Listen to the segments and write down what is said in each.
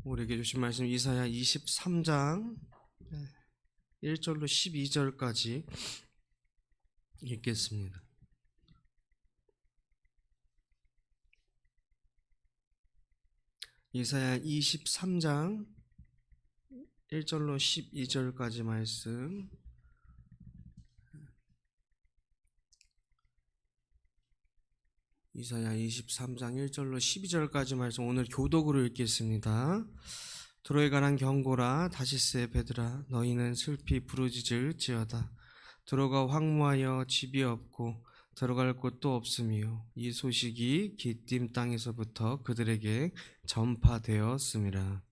우리에게 주신 말씀 이사야 23장 1절로 12절까지 읽겠습니다. 이사야 23장 1절로 12절까지 말씀. 이사야 23장 1절로 12절까지 말씀 오늘 교독으로 읽겠습니다. 두로에 관한 경고라. 다시스의 배들아, 너희는 슬피 부르짖을지어다. 두로가 황무하여 집이 없고 들어갈 곳도 없으며 이 소식이 기띔 땅에서부터 그들에게 전파되었음이라.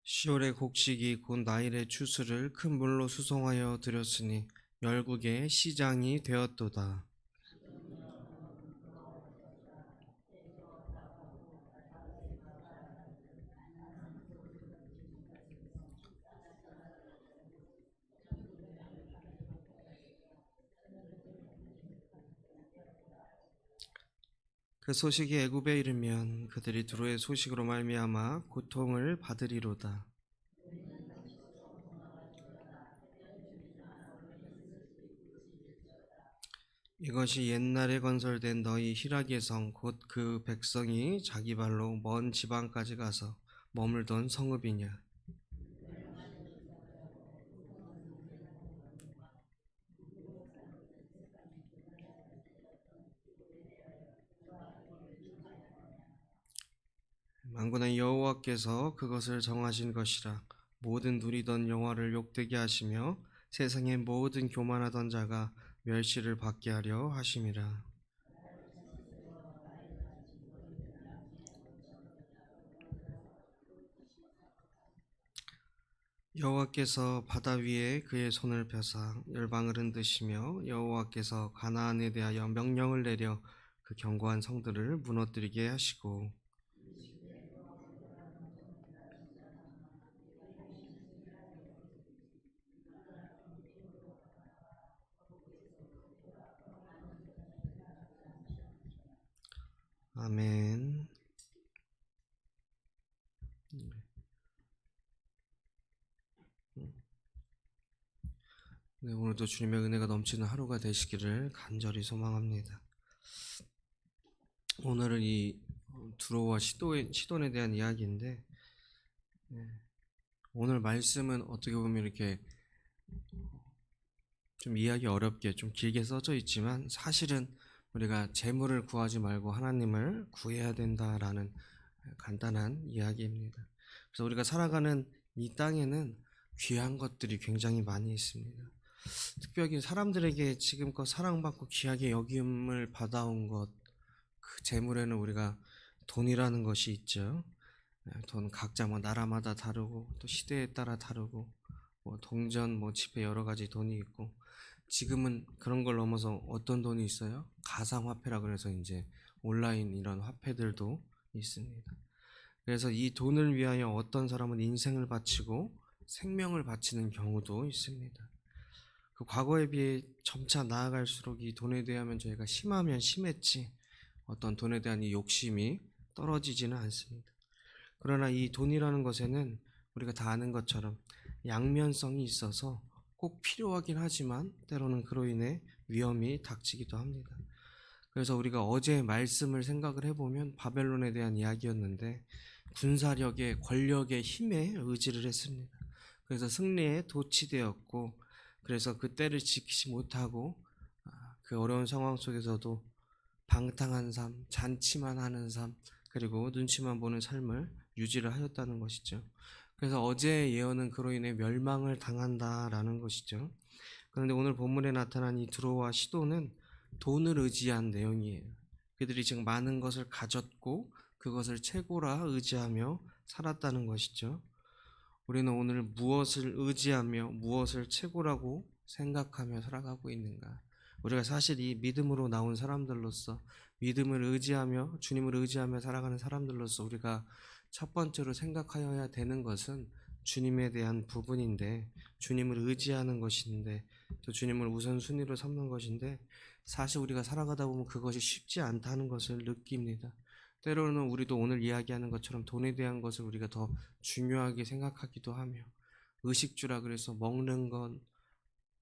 시올의 곡식이 곧 나일의 추수를 큰 물로 수송하여 들였으니 열국의 시장이 되었도다. 그 소식이 애굽에 이르면 그들이 두로의 소식으로 말미암아 고통을 받으리로다. 이것이 옛날에 건설된 너희 희락의 성 곧 그 백성이 자기 발로 먼 지방까지 가서 머물던 성읍이냐. 만군의 여호와께서 그것을 정하신 것이라. 모든 누리던 영화를 욕되게 하시며 세상의 모든 교만하던 자가 멸시를 받게 하려 하심이라. 여호와께서 바다 위에 그의 손을 펴사 열방을 흔드시며 여호와께서 가나안에 대하여 명령을 내려 그 견고한 성들을 무너뜨리게 하시고 아멘. 네, 오늘도 주님의 은혜가 넘치는 하루가 되시기를 간절히 소망합니다. 오늘은 이 두로와 시돈에 대한 이야기인데, 오늘 말씀은 어떻게 보면 이렇게 좀 이해하기 어렵게 좀 길게 써져 있지만 사실은 우리가 재물을 구하지 말고 하나님을 구해야 된다라는 간단한 이야기입니다. 그래서 우리가 살아가는 이 땅에는 귀한 것들이 굉장히 많이 있습니다. 특별히 사람들에게 지금껏 사랑받고 귀하게 여김을 받아온 것, 그 재물에는 우리가 돈이라는 것이 있죠. 돈 각자 뭐 나라마다 다르고 또 시대에 따라 다르고 뭐 동전 뭐 지폐 여러 가지 돈이 있고, 지금은 그런 걸 넘어서 어떤 돈이 있어요? 가상화폐라 그래서 이제 온라인 이런 화폐들도 있습니다. 그래서 이 돈을 위하여 어떤 사람은 인생을 바치고 생명을 바치는 경우도 있습니다. 그 과거에 비해 점차 나아갈수록 이 돈에 대하면 저희가 심하면 심했지 어떤 돈에 대한 이 욕심이 떨어지지는 않습니다. 그러나 이 돈이라는 것에는 우리가 다 아는 것처럼 양면성이 있어서 꼭 필요하긴 하지만 때로는 그로 인해 위험이 닥치기도 합니다. 그래서 우리가 어제 말씀을 생각을 해보면 바벨론에 대한 이야기였는데 군사력의 권력의 힘에 의지를 했습니다. 그래서 승리에 도취되었고, 그래서 그 때를 지키지 못하고 그 어려운 상황 속에서도 방탕한 삶, 잔치만 하는 삶, 그리고 눈치만 보는 삶을 유지를 하였다는 것이죠. 그래서 어제의 예언은 그로 인해 멸망을 당한다라는 것이죠. 그런데 오늘 본문에 나타난 이 두로와 시돈은 돈을 의지한 내용이에요. 그들이 지금 많은 것을 가졌고 그것을 최고라 의지하며 살았다는 것이죠. 우리는 오늘 무엇을 의지하며 무엇을 최고라고 생각하며 살아가고 있는가? 우리가 사실 이 믿음으로 나온 사람들로서, 믿음을 의지하며 주님을 의지하며 살아가는 사람들로서 우리가 첫 번째로 생각하여야 되는 것은 주님에 대한 부분인데, 주님을 의지하는 것인데, 또 주님을 우선순위로 삼는 것인데, 사실 우리가 살아가다 보면 그것이 쉽지 않다는 것을 느낍니다. 때로는 우리도 오늘 이야기하는 것처럼 돈에 대한 것을 우리가 더 중요하게 생각하기도 하며, 의식주라 그래서 먹는 것,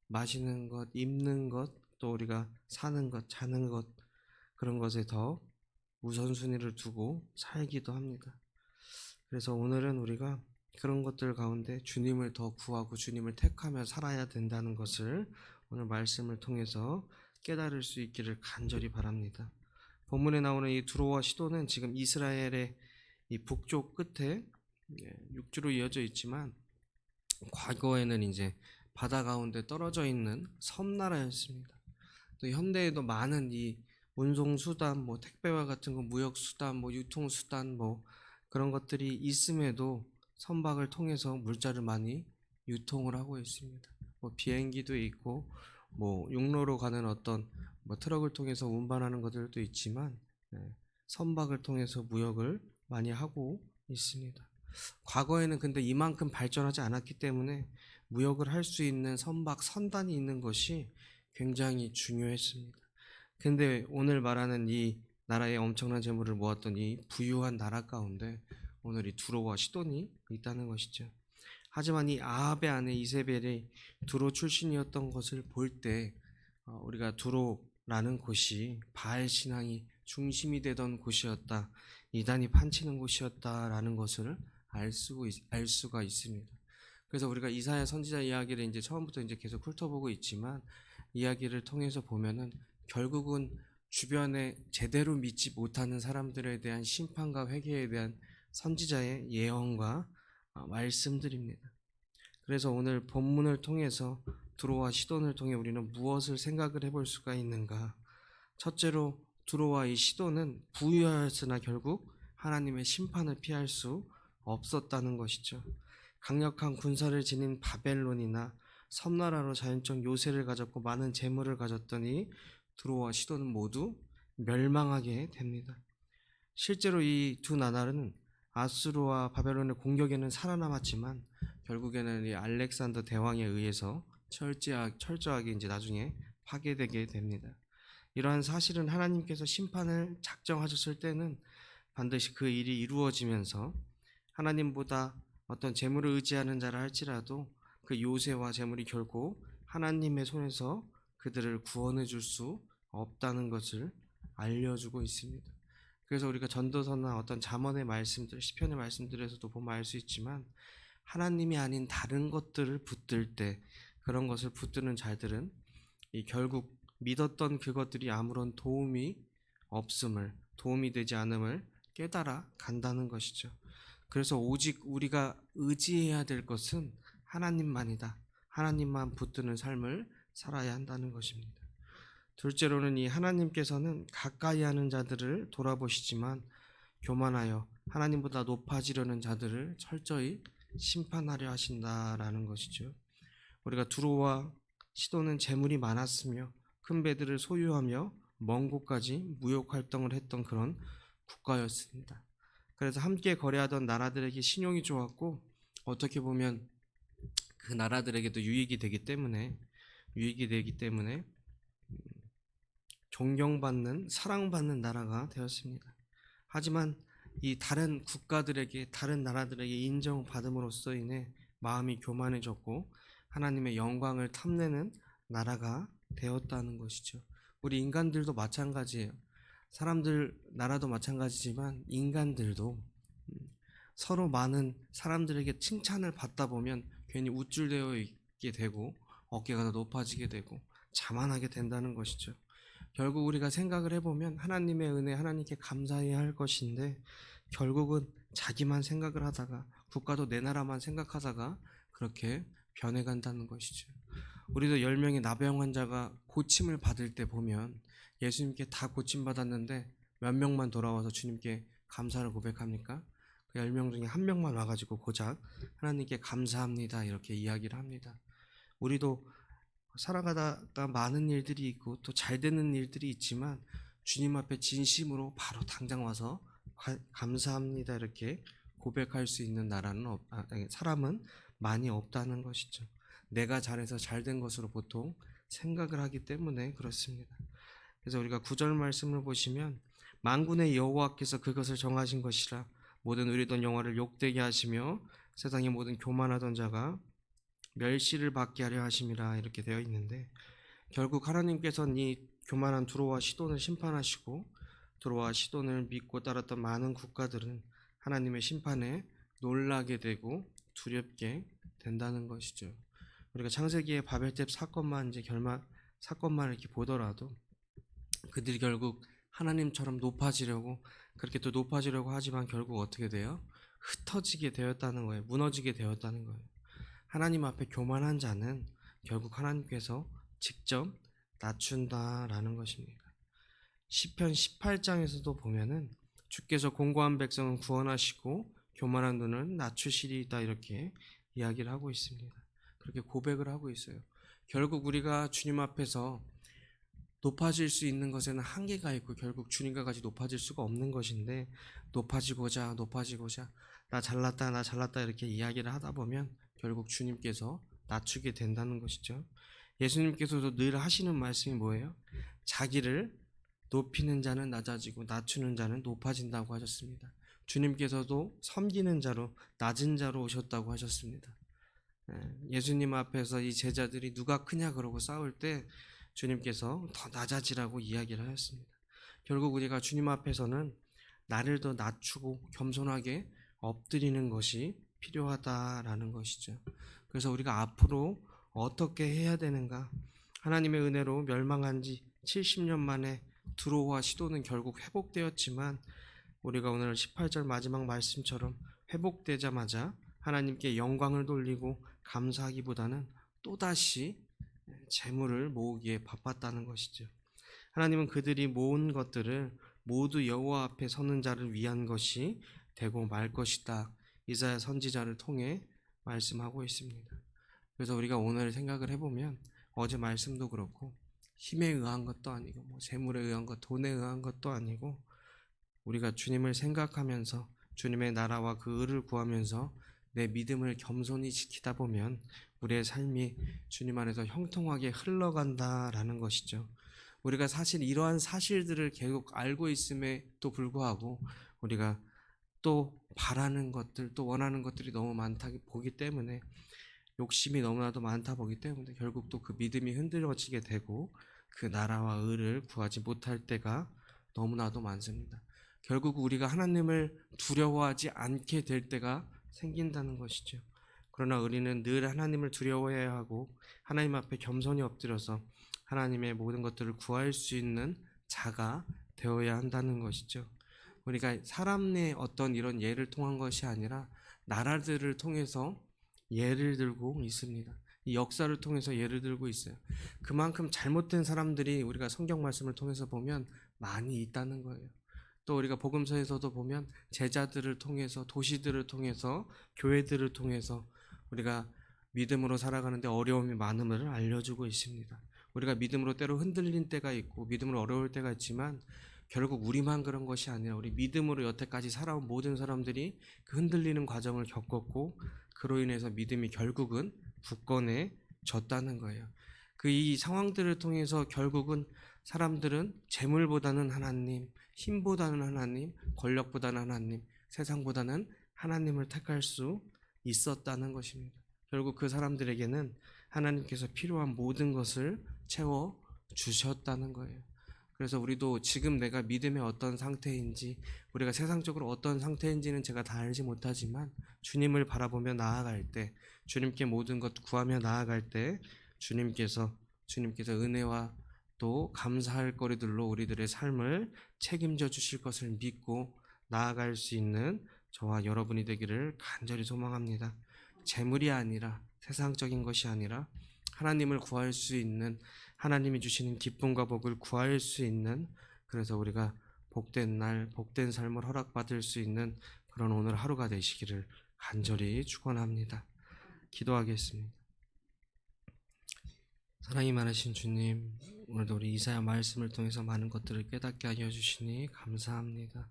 마시는 것, 입는 것, 또 우리가 사는 것, 자는 것, 그런 것에 더 우선순위를 두고 살기도 합니다. 그래서 오늘은 우리가 그런 것들 가운데 주님을 더 구하고 주님을 택하며 살아야 된다는 것을 오늘 말씀을 통해서 깨달을 수 있기를 간절히 바랍니다. 본문에 나오는 이 두로와 시도는 지금 이스라엘의 이 북쪽 끝에 육지로 이어져 있지만, 과거에는 이제 바다 가운데 떨어져 있는 섬나라였습니다. 또 현대에도 많은 이 운송 수단, 뭐 택배와 같은 거, 무역 수단, 뭐 유통 수단, 뭐 그런 것들이 있음에도 선박을 통해서 물자를 많이 유통을 하고 있습니다. 뭐 비행기도 있고, 뭐 육로로 가는 어떤 뭐 트럭을 통해서 운반하는 것들도 있지만, 선박을 통해서 무역을 많이 하고 있습니다. 과거에는 근데 이만큼 발전하지 않았기 때문에 무역을 할 수 있는 선박 선단이 있는 것이 굉장히 중요했습니다. 근데 오늘 말하는 이 나라의 엄청난 재물을 모았던 이 부유한 나라 가운데 오늘 이 두로와 시돈이 있다는 것이죠. 하지만 이 아합의 아내 이세벨이 두로 출신이었던 것을 볼 때, 우리가 두로라는 곳이 바알 신앙이 중심이 되던 곳이었다, 이단이 판치는 곳이었다라는 것을 알 수가 있습니다. 그래서 우리가 이사야 선지자 이야기를 이제 처음부터 이제 계속 훑어보고 있지만, 이야기를 통해서 보면은 결국은 주변에 제대로 믿지 못하는 사람들에 대한 심판과 회개에 대한 선지자의 예언과 말씀들입니다. 그래서 오늘 본문을 통해서 두로와 시돈을 통해 우리는 무엇을 생각을 해볼 수가 있는가? 첫째로 두로와 이 시돈은 부유하였으나 결국 하나님의 심판을 피할 수 없었다는 것이죠. 강력한 군사를 지닌 바벨론이나 섬나라로 자연적 요새를 가졌고 많은 재물을 가졌더니 두로와 시돈은 모두 멸망하게 됩니다. 실제로 이 두 나라는 아수르와 바벨론의 공격에는 살아남았지만 결국에는 이 알렉산더 대왕에 의해서 철저하게 이제 나중에 파괴되게 됩니다. 이러한 사실은 하나님께서 심판을 작정하셨을 때는 반드시 그 일이 이루어지면서 하나님보다 어떤 재물을 의지하는 자라 할지라도 그 요새와 재물이 결코 하나님의 손에서 그들을 구원해 줄 수 없다는 것을 알려주고 있습니다. 그래서 우리가 전도서나 어떤 잠언의 말씀들, 시편의 말씀들에서도 보면 알 수 있지만, 하나님이 아닌 다른 것들을 붙들 때, 그런 것을 붙드는 자들은 결국 믿었던 그것들이 아무런 도움이 되지 않음을 깨달아 간다는 것이죠. 그래서 오직 우리가 의지해야 될 것은 하나님만이다. 하나님만 붙드는 삶을 살아야 한다는 것입니다. 둘째로는 이 하나님께서는 가까이 하는 자들을 돌아보시지만 교만하여 하나님보다 높아지려는 자들을 철저히 심판하려 하신다라는 것이죠. 우리가 두로와 시돈은 재물이 많았으며 큰 배들을 소유하며 먼 곳까지 무역 활동을 했던 그런 국가였습니다. 그래서 함께 거래하던 나라들에게 신용이 좋았고, 어떻게 보면 그 나라들에게도 유익이 되기 때문에 존경받는, 사랑받는 나라가 되었습니다. 하지만 이 다른 국가들에게, 다른 나라들에게 인정받음으로써 인해 마음이 교만해졌고 하나님의 영광을 탐내는 나라가 되었다는 것이죠. 우리 인간들도 마찬가지예요. 나라도 마찬가지지만 인간들도 서로 많은 사람들에게 칭찬을 받다 보면 괜히 우쭐대어 있게 되고 어깨가 더 높아지게 되고 자만하게 된다는 것이죠. 결국 우리가 생각을 해보면 하나님의 은혜, 하나님께 감사해야 할 것인데 결국은 자기만 생각을 하다가, 국가도 내 나라만 생각하다가 그렇게 변해간다는 것이죠. 우리도 10명의 나병 환자가 고침을 받을 때 보면 예수님께 다 고침받았는데 몇 명만 돌아와서 주님께 감사를 고백합니까? 그 10명 중에 한 명만 와가지고 고작 하나님께 감사합니다 이렇게 이야기를 합니다. 우리도 살아가다가 많은 일들이 있고 또 잘 되는 일들이 있지만 주님 앞에 진심으로 바로 당장 와서 감사합니다 이렇게 고백할 수 있는 사람은 많이 없다는 것이죠. 내가 잘해서 잘된 것으로 보통 생각을 하기 때문에 그렇습니다. 그래서 우리가 9절 말씀을 보시면 만군의 여호와께서 그것을 정하신 것이라 모든 의리던 영화를 욕되게 하시며 세상의 모든 교만하던 자가 멸시를 받게 하려 하심이라 이렇게 되어 있는데, 결국 하나님께서는 이 교만한 두로와 시돈을 심판하시고 두로와 시돈을 믿고 따랐던 많은 국가들은 하나님의 심판에 놀라게 되고 두렵게 된다는 것이죠. 우리가 창세기의 바벨탑 사건만 사건만 이렇게 보더라도 그들이 결국 하나님처럼 높아지려고 그렇게 또 높아지려고 하지만 결국 어떻게 돼요? 흩어지게 되었다는 거예요. 무너지게 되었다는 거예요. 하나님 앞에 교만한 자는 결국 하나님께서 직접 낮춘다라는 것입니다. 시편 18장에서도 보면은 주께서 공고한 백성은 구원하시고 교만한 눈은 낮추시리이다 이렇게 이야기를 하고 있습니다. 그렇게 고백을 하고 있어요. 결국 우리가 주님 앞에서 높아질 수 있는 것에는 한계가 있고 결국 주님과 같이 높아질 수가 없는 것인데, 높아지고자 나 잘났다 이렇게 이야기를 하다 보면 결국 주님께서 낮추게 된다는 것이죠. 예수님께서도 늘 하시는 말씀이 뭐예요? 자기를 높이는 자는 낮아지고 낮추는 자는 높아진다고 하셨습니다. 주님께서도 섬기는 자로 낮은 자로 오셨다고 하셨습니다. 예수님 앞에서 이 제자들이 누가 크냐 그러고 싸울 때 주님께서 더 낮아지라고 이야기를 하였습니다. 결국 우리가 주님 앞에서는 나를 더 낮추고 겸손하게 엎드리는 것이 필요하다라는 것이죠. 그래서 우리가 앞으로 어떻게 해야 되는가? 하나님의 은혜로 멸망한 지 70년 만에 두로와 시돈은 결국 회복되었지만 우리가 오늘 18절 마지막 말씀처럼 회복되자마자 하나님께 영광을 돌리고 감사하기보다는 또다시 재물을 모으기에 바빴다는 것이죠. 하나님은 그들이 모은 것들을 모두 여호와 앞에 서는 자를 위한 것이 되고 말 것이다, 이사야 선지자를 통해 말씀하고 있습니다. 그래서 우리가 오늘 생각을 해보면 어제 말씀도 그렇고 힘에 의한 것도 아니고 재물에 의한 것, 돈에 의한 것도 아니고 우리가 주님을 생각하면서 주님의 나라와 그 의를 구하면서 내 믿음을 겸손히 지키다 보면 우리의 삶이 주님 안에서 형통하게 흘러간다라는 것이죠. 우리가 사실 이러한 사실들을 계속 알고 있음에도 불구하고 우리가 또 바라는 것들, 또 원하는 것들이 너무 많다 보기 때문에, 욕심이 너무나도 많다 보기 때문에 결국 또 그 믿음이 흔들어지게 되고 그 나라와 의를 구하지 못할 때가 너무나도 많습니다. 결국 우리가 하나님을 두려워하지 않게 될 때가 생긴다는 것이죠. 그러나 우리는 늘 하나님을 두려워해야 하고 하나님 앞에 겸손히 엎드려서 하나님의 모든 것들을 구할 수 있는 자가 되어야 한다는 것이죠. 우리가 사람의 어떤 이런 예를 통한 것이 아니라 나라들을 통해서 예를 들고 있습니다. 이 역사를 통해서 예를 들고 있어요. 그만큼 잘못된 사람들이 우리가 성경 말씀을 통해서 보면 많이 있다는 거예요. 또 우리가 복음서에서도 보면 제자들을 통해서, 도시들을 통해서, 교회들을 통해서 우리가 믿음으로 살아가는데 어려움이 많음을 알려주고 있습니다. 우리가 믿음으로 때로 흔들린 때가 있고 믿음으로 어려울 때가 있지만 결국 우리만 그런 것이 아니라 우리 믿음으로 여태까지 살아온 모든 사람들이 그 흔들리는 과정을 겪었고 그로 인해서 믿음이 결국은 굳건해졌다는 거예요. 이 상황들을 통해서 결국은 사람들은 재물보다는 하나님, 힘보다는 하나님, 권력보다는 하나님, 세상보다는 하나님을 택할 수 있었다는 것입니다. 결국 그 사람들에게는 하나님께서 필요한 모든 것을 채워 주셨다는 거예요. 그래서 우리도 지금 내가 믿음의 어떤 상태인지, 우리가 세상적으로 어떤 상태인지는 제가 다 알지 못하지만 주님을 바라보며 나아갈 때, 주님께 모든 것 구하며 나아갈 때 주님께서 은혜와 또 감사할 거리들로 우리들의 삶을 책임져 주실 것을 믿고 나아갈 수 있는 저와 여러분이 되기를 간절히 소망합니다. 재물이 아니라, 세상적인 것이 아니라 하나님을 구할 수 있는, 하나님이 주시는 기쁨과 복을 구할 수 있는, 그래서 우리가 복된 날, 복된 삶을 허락받을 수 있는 그런 오늘 하루가 되시기를 간절히 축원합니다. 기도하겠습니다. 사랑이 많으신 주님, 오늘도 우리 이사야 말씀을 통해서 많은 것들을 깨닫게 하여 주시니 감사합니다.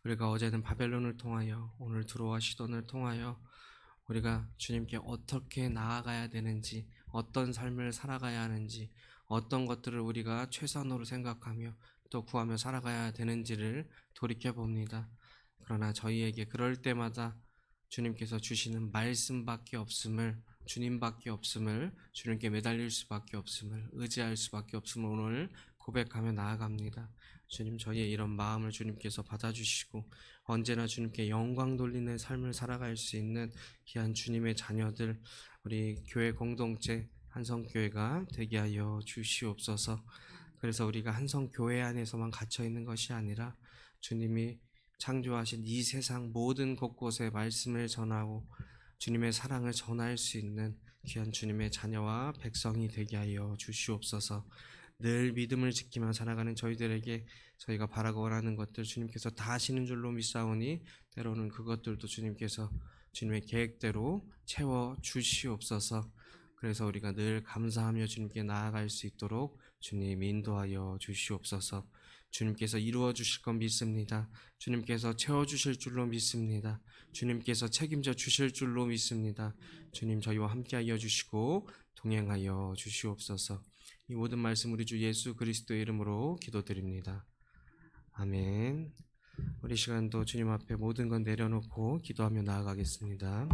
우리가 어제는 바벨론을 통하여, 오늘 두로와 시돈을 통하여 우리가 주님께 어떻게 나아가야 되는지, 어떤 삶을 살아가야 하는지, 어떤 것들을 우리가 최선으로 생각하며 또 구하며 살아가야 되는지를 돌이켜 봅니다. 그러나 저희에게 그럴 때마다 주님께서 주시는 말씀밖에 없음을, 주님밖에 없음을, 주님께 매달릴 수밖에 없음을, 의지할 수밖에 없음을 오늘 고백하며 나아갑니다. 주님, 저희의 이런 마음을 주님께서 받아주시고 언제나 주님께 영광 돌리는 삶을 살아갈 수 있는 귀한 주님의 자녀들, 우리 교회 공동체 한성교회가 되게 하여 주시옵소서. 그래서 우리가 한성교회 안에서만 갇혀 있는 것이 아니라 주님이 창조하신 이 세상 모든 곳곳에 말씀을 전하고 주님의 사랑을 전할 수 있는 귀한 주님의 자녀와 백성이 되게 하여 주시옵소서. 늘 믿음을 지키며 살아가는 저희들에게 저희가 바라고 원하는 것들 주님께서 다 하시는 줄로 믿사오니 때로는 그것들도 주님께서 주님의 계획대로 채워 주시옵소서. 그래서 우리가 늘 감사하며 주님께 나아갈 수 있도록 주님 인도하여 주시옵소서. 주님께서 이루어 주실 건 믿습니다. 주님께서 채워 주실 줄로 믿습니다. 주님께서 책임져 주실 줄로 믿습니다. 주님, 저희와 함께하여 주시고 동행하여 주시옵소서. 이 모든 말씀 우리 주 예수 그리스도의 이름으로 기도드립니다. 아멘. 우리 시간도 주님 앞에 모든 건 내려놓고 기도하며 나아가겠습니다.